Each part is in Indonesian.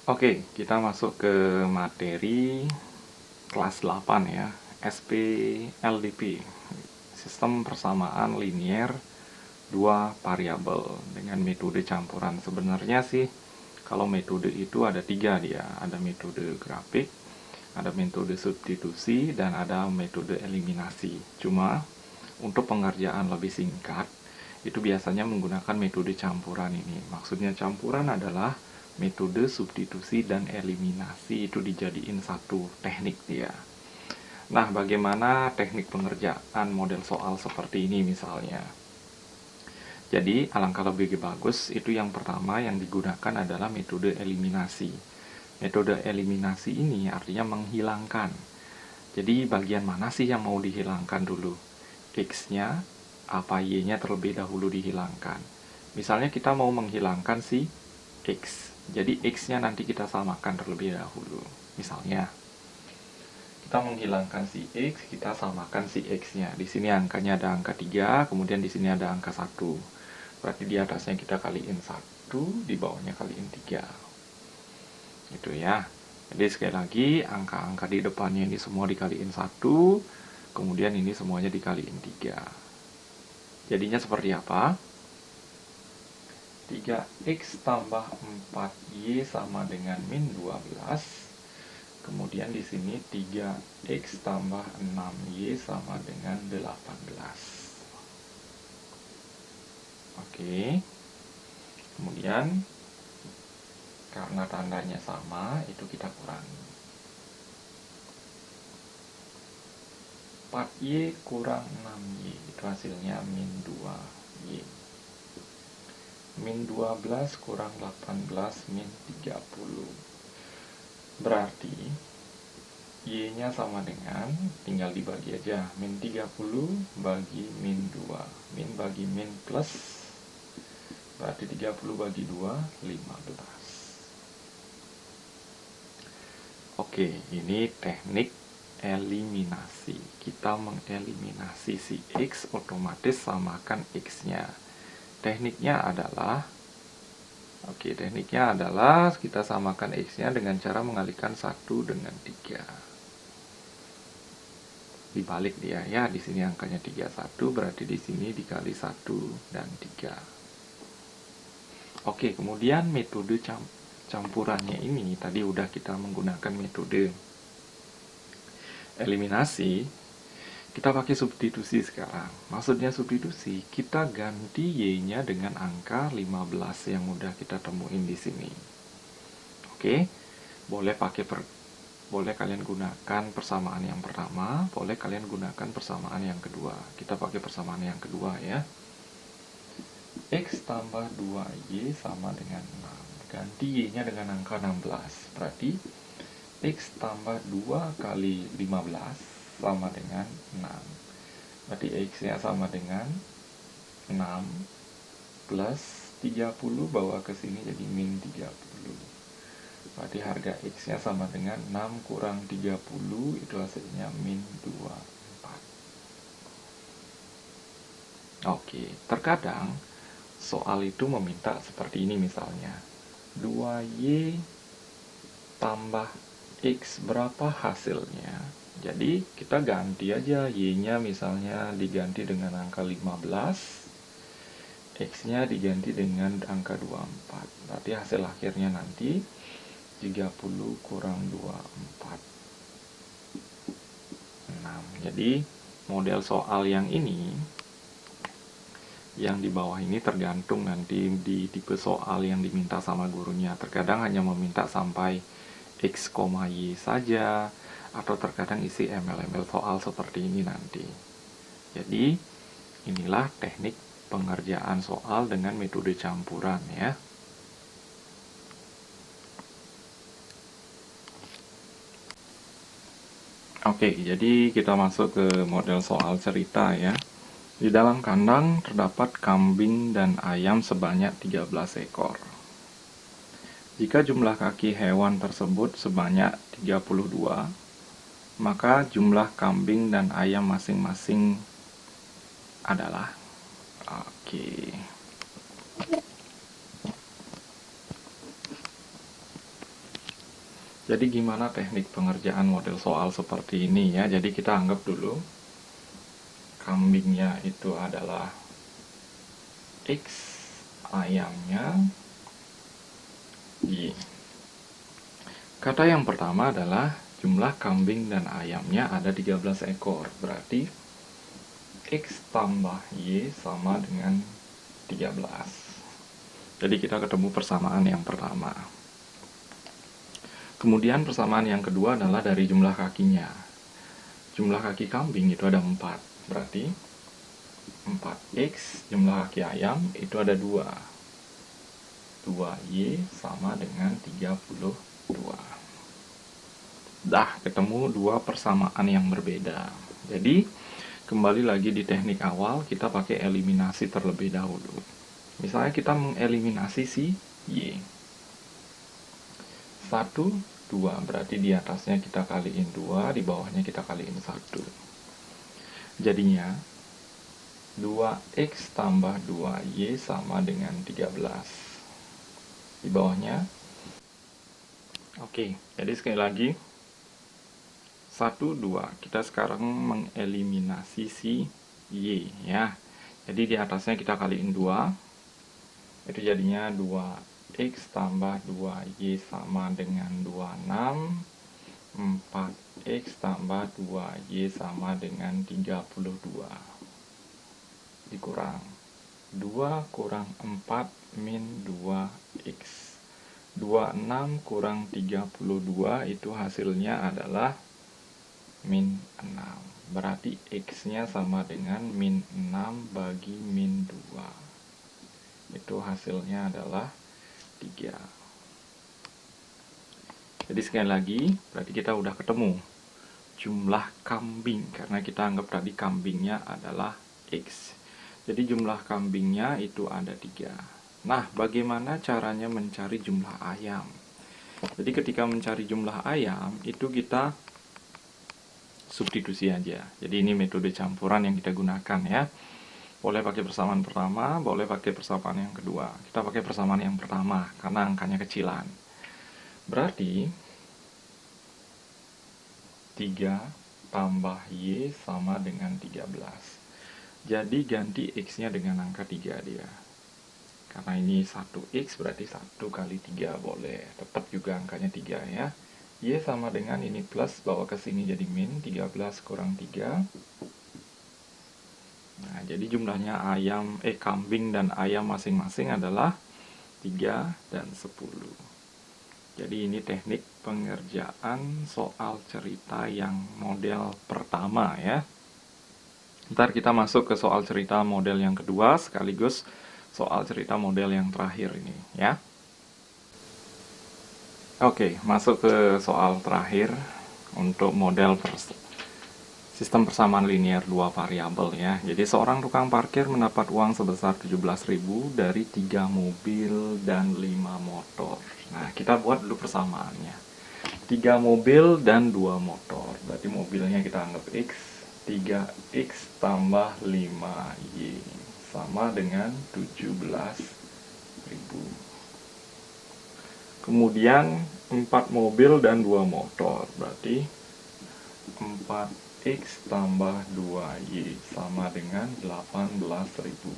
Oke, kita masuk ke materi kelas 8 ya, SPLDP, sistem persamaan linear dua variabel dengan metode campuran. Sebenarnya sih kalau metode itu ada tiga dia, ada metode grafik, ada metode substitusi, dan ada metode eliminasi. Cuma untuk pengerjaan lebih singkat, itu biasanya menggunakan metode campuran ini. Maksudnya campuran adalah metode substitusi dan eliminasi itu dijadiin satu teknik dia. Nah, bagaimana teknik pengerjaan model soal seperti ini misalnya? Jadi, alangkah lebih bagus itu yang pertama yang digunakan adalah metode eliminasi. Metode eliminasi ini artinya menghilangkan. Jadi, bagian mana sih yang mau dihilangkan dulu? X-nya, apa Y-nya terlebih dahulu dihilangkan. Misalnya kita mau menghilangkan si X. Jadi X-nya nanti kita samakan terlebih dahulu. Misalnya, kita menghilangkan si X, kita samakan si X-nya. Di sini angkanya ada angka 3, kemudian di sini ada angka 1. Berarti di atasnya kita kaliin 1, di bawahnya kaliin 3. Itu ya. Jadi sekali lagi, angka-angka di depannya ini semua dikaliin 1, kemudian ini semuanya dikaliin 3. Jadinya seperti apa? 3x tambah 4y sama dengan min 12. Kemudian di sini 3x tambah 6y sama dengan 18. Oke. Kemudian karena tandanya sama, itu kita kurangi. 4y kurang 6y, itu hasilnya min 2y. Min 12 kurang 18 min 30. Berarti Y-nya sama dengan, tinggal dibagi aja, min 30 bagi min 2. Min bagi min plus, berarti 30 bagi 2, 15. Oke, ini teknik eliminasi. Kita mengeliminasi si X, otomatis samakan X-nya. Tekniknya adalah kita samakan X-nya dengan cara mengalihkan 1 dengan 3. Dibalik dia ya, di sini angkanya 31, berarti di sini dikali 1 dan 3. Oke, kemudian metode campurannya ini tadi udah kita menggunakan metode eliminasi. Kita pakai substitusi sekarang. Maksudnya substitusi, kita ganti Y-nya dengan angka 15 yang udah kita temuin di sini. Oke, boleh kalian gunakan persamaan yang pertama, boleh kalian gunakan persamaan yang kedua. Kita pakai persamaan yang kedua ya. X tambah 2Y sama dengan 6. Ganti Y-nya dengan angka 16. Berarti X tambah 2 kali 15 sama dengan 6. Berarti X-nya sama dengan 6 plus 30 bawa ke sini jadi min 30. Berarti harga X-nya sama dengan 6 kurang 30, itu hasilnya min 24. Oke, terkadang soal itu meminta seperti ini misalnya. 2Y tambah X berapa hasilnya? Jadi kita ganti aja, Y-nya misalnya diganti dengan angka 15, X-nya diganti dengan angka 24. Berarti hasil akhirnya nanti 30 kurang 24, 6. Jadi model soal yang ini, yang di bawah ini tergantung nanti di tipe soal yang diminta sama gurunya. Terkadang hanya meminta sampai X, Y saja, atau terkadang isi ML-ML soal seperti ini nanti. Jadi, inilah teknik pengerjaan soal dengan metode campuran ya. Oke, jadi kita masuk ke model soal cerita ya. Di dalam kandang terdapat kambing dan ayam sebanyak 13 ekor. Jika jumlah kaki hewan tersebut sebanyak 32, maka jumlah kambing dan ayam masing-masing adalah. Jadi gimana teknik pengerjaan model soal seperti ini ya. Jadi kita anggap dulu kambingnya itu adalah X, ayamnya Y. Kata yang pertama adalah jumlah kambing dan ayamnya ada 13 ekor. Berarti X tambah Y sama dengan 13. Jadi kita ketemu persamaan yang pertama. Kemudian persamaan yang kedua adalah dari jumlah kakinya. Jumlah kaki kambing itu ada 4. Berarti 4X jumlah kaki ayam itu ada 2. 2Y sama dengan 32. Dah ketemu dua persamaan yang berbeda. Jadi kembali lagi di teknik awal, kita pakai eliminasi terlebih dahulu. Misalnya kita mengeliminasi si Y. 1, 2, berarti di atasnya kita kaliin 2, di bawahnya kita kaliin 1. Jadinya 2X tambah 2Y sama dengan 13. Di bawahnya, oke, jadi sekali lagi 1, 2, kita sekarang mengeliminasi si Y ya. Jadi di atasnya kita kaliin 2, itu jadinya 2X tambah 2Y sama dengan 26. 4X tambah 2Y sama dengan 32. Dikurang 2 kurang 4 min 2X. 26 kurang 32 itu hasilnya adalah min 6. Berarti X-nya sama dengan min 6 bagi min 2. Itu hasilnya adalah 3. Jadi sekali lagi, berarti kita udah ketemu jumlah kambing, karena kita anggap tadi kambingnya adalah X. Jadi jumlah kambingnya itu ada 3. Nah, bagaimana caranya mencari jumlah ayam? Jadi ketika mencari jumlah ayam, itu kita substitusi aja. Jadi ini metode campuran yang kita gunakan ya. Boleh pakai persamaan pertama, boleh pakai persamaan yang kedua. Kita pakai persamaan yang pertama, karena angkanya kecilan. Berarti 3 tambah Y sama dengan 13. Jadi ganti X-nya dengan angka 3 dia. Karena ini 1X berarti 1 kali 3 boleh. Tetap juga angkanya 3 ya. Y sama dengan ini plus, bawa ke sini jadi min, 13 kurang 3. Nah, jadi jumlahnya kambing dan ayam masing-masing adalah 3 dan 10. Jadi ini teknik pengerjaan soal cerita yang model pertama ya. Ntar kita masuk ke soal cerita model yang kedua, sekaligus soal cerita model yang terakhir ini ya. Oke, masuk ke soal terakhir untuk model sistem persamaan linear 2 variabel ya. Jadi seorang tukang parkir mendapat uang sebesar 17.000 dari 3 mobil dan 5 motor. Nah, kita buat dulu persamaannya. 3 mobil dan 2 motor. Berarti mobilnya kita anggap X. 3X tambah 5Y sama dengan 17.000. Kemudian 4 mobil dan 2 motor. Berarti 4X tambah 2Y sama dengan 18.000.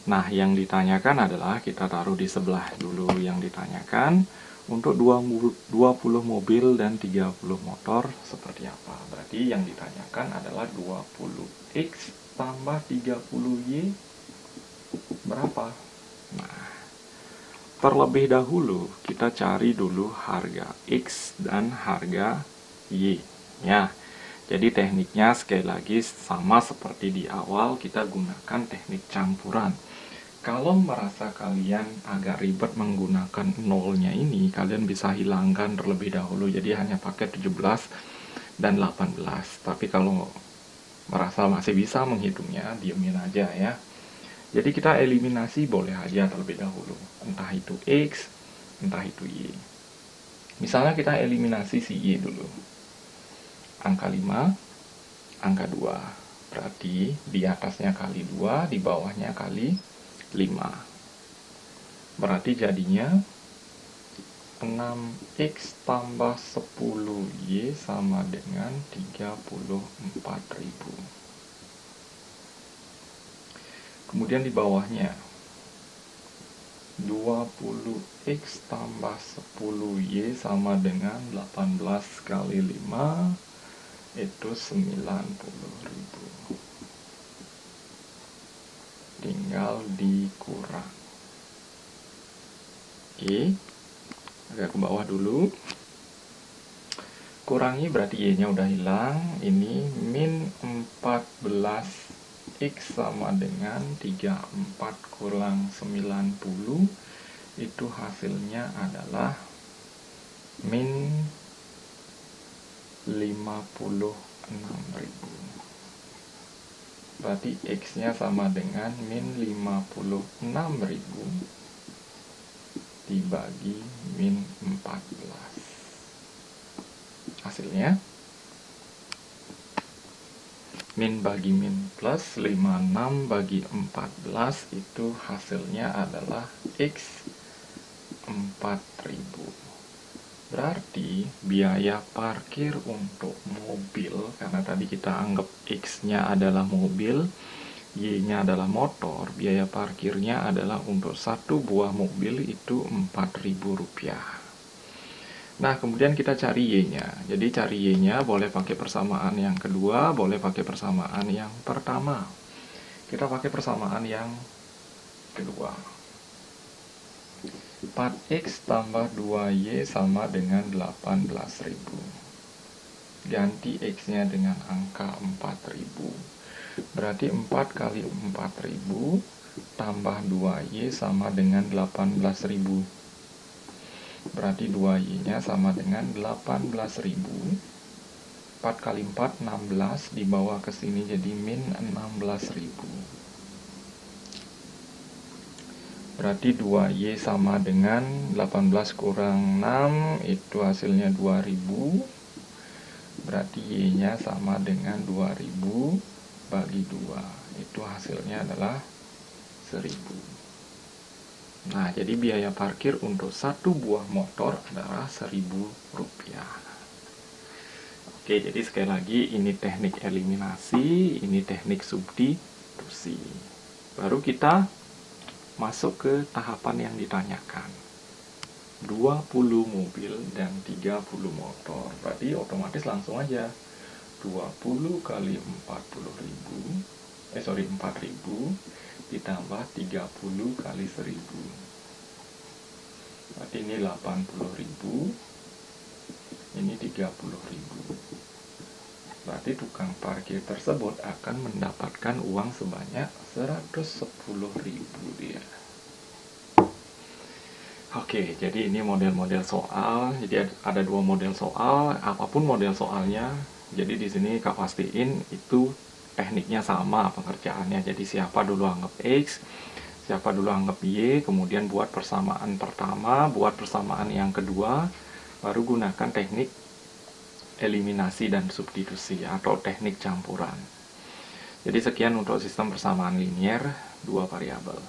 Nah, yang ditanyakan adalah kita taruh di sebelah dulu yang ditanyakan. Untuk 20 mobil dan 30 motor seperti apa? Berarti yang ditanyakan adalah 20X tambah 30Y berapa? Nah, terlebih dahulu kita cari dulu harga X dan harga Y ya. Jadi tekniknya sekali lagi sama seperti di awal, kita gunakan teknik campuran. Kalau merasa kalian agak ribet menggunakan nolnya ini, kalian bisa hilangkan terlebih dahulu. Jadi hanya pakai 17 dan 18. Tapi kalau merasa masih bisa menghitungnya, diemin aja ya. Jadi kita eliminasi boleh aja terlebih dahulu. Entah itu X, entah itu Y. Misalnya kita eliminasi si Y dulu. Angka 5, angka 2. Berarti di atasnya kali 2, di bawahnya kali 5. Berarti jadinya 6x tambah 10y sama dengan 34.000. Kemudian di bawahnya 20x tambah 10y sama dengan 18 kali 5 itu 90.000. Tinggal dikurang. Oke, agak ke bawah dulu. Kurangi berarti y-nya udah hilang. Ini min 14x sama dengan 34 kurang 90. Itu hasilnya adalah min 56.000. Berarti x-nya sama dengan min 56.000 dibagi min 14. Hasilnya min bagi min plus 56 bagi 14 itu hasilnya adalah x 4.000. Berarti biaya parkir untuk mobil, karena tadi kita anggap x-nya adalah mobil, y-nya adalah motor, biaya parkirnya adalah untuk satu buah mobil itu Rp4.000. Nah, kemudian kita cari y-nya. Jadi cari y-nya boleh pakai persamaan yang kedua, boleh pakai persamaan yang pertama. Kita pakai persamaan yang kedua. 4x tambah 2y sama dengan 18.000. Ganti x-nya dengan angka 4.000. Berarti 4 kali 4.000 tambah 2y sama dengan 18.000. Berarti 2y-nya sama dengan 18.000. 4 kali 4, 16. Dibawa ke sini jadi min 16.000. Berarti 2y sama dengan 18 kurang 6, itu hasilnya 2000. Berarti y-nya sama dengan 2000 bagi 2. Itu hasilnya adalah 1000. Nah, jadi biaya parkir untuk satu buah motor adalah Rp1.000. Oke, jadi sekali lagi ini teknik eliminasi, ini teknik substitusi. Baru kita masuk ke tahapan yang ditanyakan. 20 mobil dan 30 motor. Berarti otomatis langsung aja 20 kali 4.000 ditambah 30 kali 1000. Berarti ini 80.000, ini 30.000. Berarti tukang parkir tersebut akan mendapatkan uang sebanyak 110.000 dia. Oke, jadi ini model-model soal. Jadi ada dua model soal, apapun model soalnya. Jadi di sini Kak pastiin itu tekniknya sama pengerjaannya. Jadi siapa dulu anggap X, siapa dulu anggap Y, kemudian buat persamaan pertama, buat persamaan yang kedua, baru gunakan teknik eliminasi dan substitusi atau teknik campuran. Jadi sekian untuk sistem persamaan linier dua variabel.